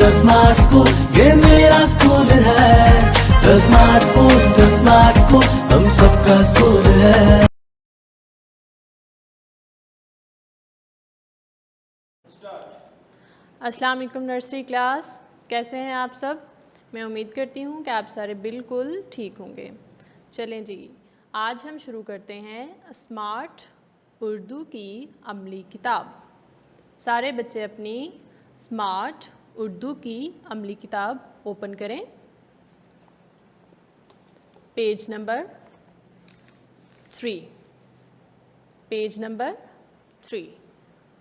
The smart school, ये मेरा school है। The smart school, the smart school, हम सबका स्कूल है। अस्सलाम वालेकुम नर्सरी क्लास, कैसे हैं आप सब। मैं उम्मीद करती हूँ कि आप सारे बिल्कुल ठीक होंगे। चलें जी, आज हम शुरू करते हैं स्मार्ट उर्दू की अमली किताब। सारे बच्चे अपनी स्मार्ट उर्दू की अमली किताब ओपन करें। Page number 3, page number 3।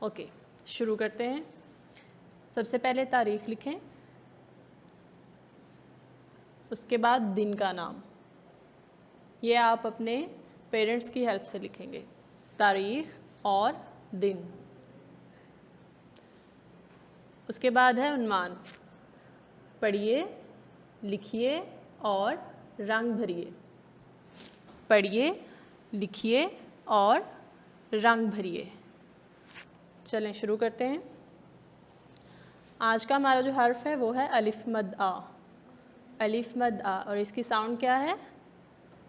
Okay, शुरू करते हैं। सबसे पहले तारीख लिखें, उसके बाद दिन का नाम। ये आप अपने पेरेंट्स की हेल्प से लिखेंगे, तारीख और दिन। उसके बाद है उन्वान। पढ़िए, लिखिए और रंग भरिए। पढ़िए, लिखिए और रंग भरिए। चलें शुरू करते हैं। आज का हमारा जो हर्फ है वो है अलिफ मद आ। अलिफ मद आ, और इसकी साउंड क्या है?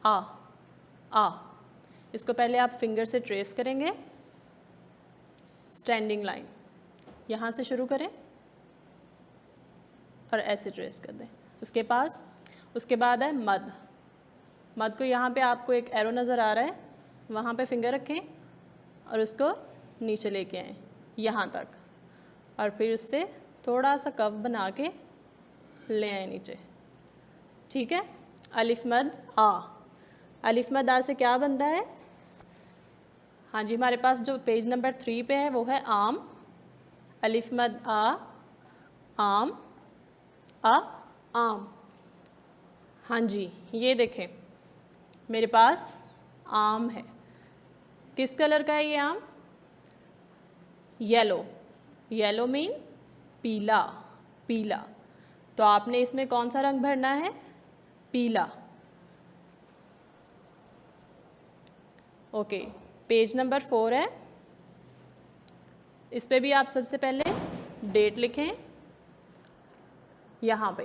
आ। आ। इसको पहले आप फिंगर से ट्रेस करेंगे, स्टैंडिंग लाइन यहाँ से शुरू करें और ऐसे ट्रेस कर दें। उसके बाद है मद। मद को यहाँ पे आपको एक एरो नज़र आ रहा है, वहाँ पे फिंगर रखें और उसको नीचे लेके आएँ यहाँ तक, और फिर उससे थोड़ा सा कव बना के ले आए नीचे। ठीक है। अलिफ मद आ। अलिफ मद आ से क्या बनता है? हाँ जी, हमारे पास जो पेज नंबर 3 पे है वो है आम। अलिफ मद आ, आम। आ, आम। हाँ जी, ये देखें मेरे पास आम है। किस कलर का है ये आम? येलो। येलो मीन पीला। पीला। तो आपने इसमें कौन सा रंग भरना है? पीला। ओके, पेज नंबर 4 है। इस पे भी आप सबसे पहले डेट लिखें यहाँ पे,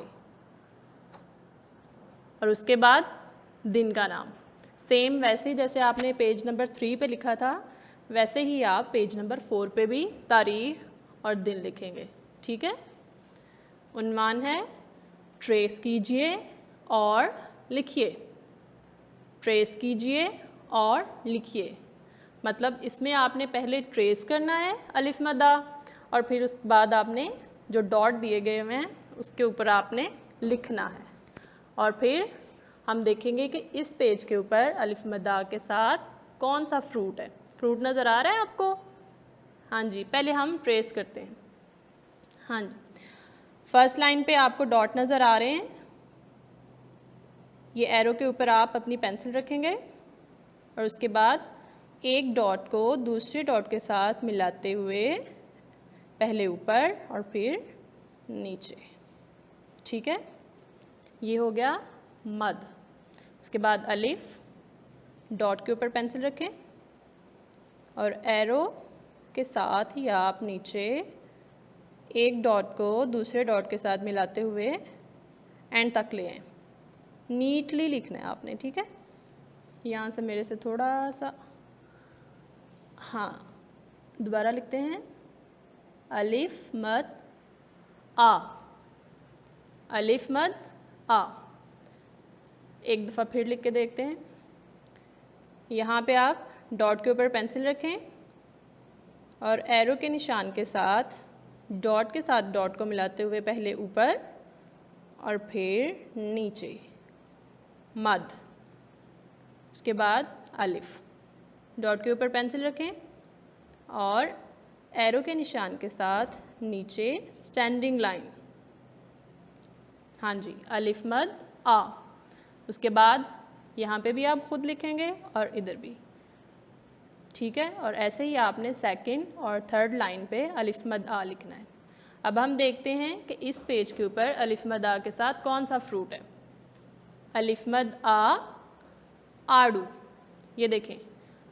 और उसके बाद दिन का नाम। सेम वैसे ही जैसे आपने पेज नंबर 3 पे लिखा था, वैसे ही आप पेज नंबर 4 पे भी तारीख और दिन लिखेंगे। ठीक है। उन्वान है ट्रेस कीजिए और लिखिए। ट्रेस कीजिए और लिखिए, मतलब इसमें आपने पहले ट्रेस करना है अलिफ मद आ, और फिर उसके बाद आपने जो डॉट दिए गए हुए हैं उसके ऊपर आपने लिखना है। और फिर हम देखेंगे कि इस पेज के ऊपर अलिफ मद आ के साथ कौन सा फ्रूट है। फ्रूट नज़र आ रहा है आपको? हाँ जी, पहले हम ट्रेस करते हैं। हाँ जी, फर्स्ट लाइन पे आपको डॉट नज़र आ रहे हैं। ये एरो के ऊपर आप अपनी पेंसिल रखेंगे और उसके बाद एक डॉट को दूसरे डॉट के साथ मिलाते हुए पहले ऊपर और फिर नीचे। ठीक है, ये हो गया मद। उसके बाद अलिफ, डॉट के ऊपर पेंसिल रखें और एरो के साथ ही आप नीचे एक डॉट को दूसरे डॉट के साथ मिलाते हुए एंड तक ले आएं। नीटली लिखना है आपने। ठीक है, यहाँ से मेरे से थोड़ा सा, हाँ दोबारा लिखते हैं। अलिफ मद आ। अलिफ मद आ। एक दफ़ा फिर लिख के देखते हैं। यहाँ पे आप डॉट के ऊपर पेंसिल रखें और एरो के निशान के साथ डॉट के साथ डॉट को मिलाते हुए पहले ऊपर और फिर नीचे मद। उसके बाद अलिफ, डॉट के ऊपर पेंसिल रखें और एरो के निशान के साथ नीचे स्टैंडिंग लाइन। हाँ जी, अलिफ मद आ। उसके बाद यहाँ पे भी आप खुद लिखेंगे और इधर भी। ठीक है, और ऐसे ही आपने सेकंड और थर्ड लाइन पे अलिफ मद आ लिखना है। अब हम देखते हैं कि इस पेज के ऊपर अलिफ मद आ के साथ कौन सा फ्रूट है। अलिफ मद आ, आड़ू। ये देखें,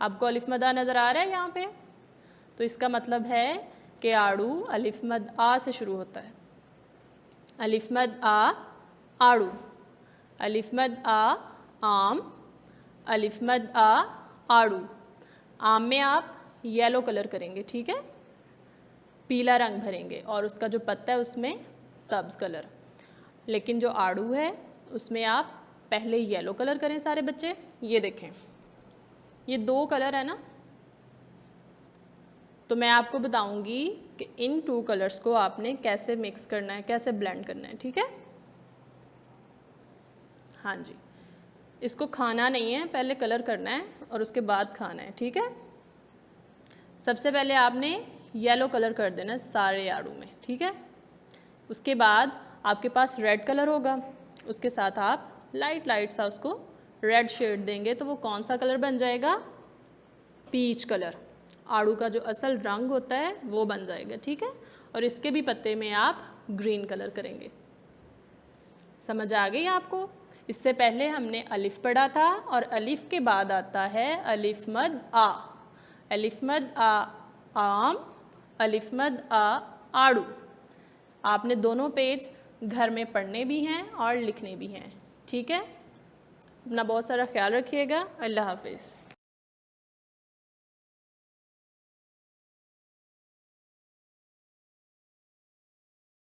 आपको अलिफ मद आ नज़र आ रहा है यहाँ पे, तो इसका मतलब है कि आड़ू अलिफ मद आ से शुरू होता है। अलिफ मद आ आड़ू, अलिफ मद आ आम, अलिफ मद आ आड़ू। आम में आप येलो कलर करेंगे, ठीक है, पीला रंग भरेंगे और उसका जो पत्ता है उसमें सब्ज़ कलर। लेकिन जो आड़ू है उसमें आप पहले येलो कलर करें सारे बच्चे। ये देखें, ये 2 कलर है ना, तो मैं आपको बताऊंगी कि इन 2 कलर्स को आपने कैसे मिक्स करना है, कैसे ब्लेंड करना है, ठीक है। हाँ जी, इसको खाना नहीं है, पहले कलर करना है और उसके बाद खाना है, ठीक है। सबसे पहले आपने येलो कलर कर देना है सारे आड़ू में, ठीक है। उसके बाद आपके पास रेड कलर होगा, उसके साथ आप लाइट सा उसको रेड शेड देंगे तो वो कौन सा कलर बन जाएगा, पीच कलर। आड़ू का जो असल रंग होता है वो बन जाएगा, ठीक है। और इसके भी पत्ते में आप ग्रीन कलर करेंगे। समझ आ गई आपको। इससे पहले हमने अलिफ पढ़ा था और अलिफ के बाद आता है अलिफ मद आ। अलिफ मद आ आम, अलिफ मद आ आड़ू। आपने दोनों पेज घर में पढ़ने भी हैं और लिखने भी हैं, ठीक है। अपना बहुत सारा ख्याल रखिएगा। अल्लाह हाफिज़।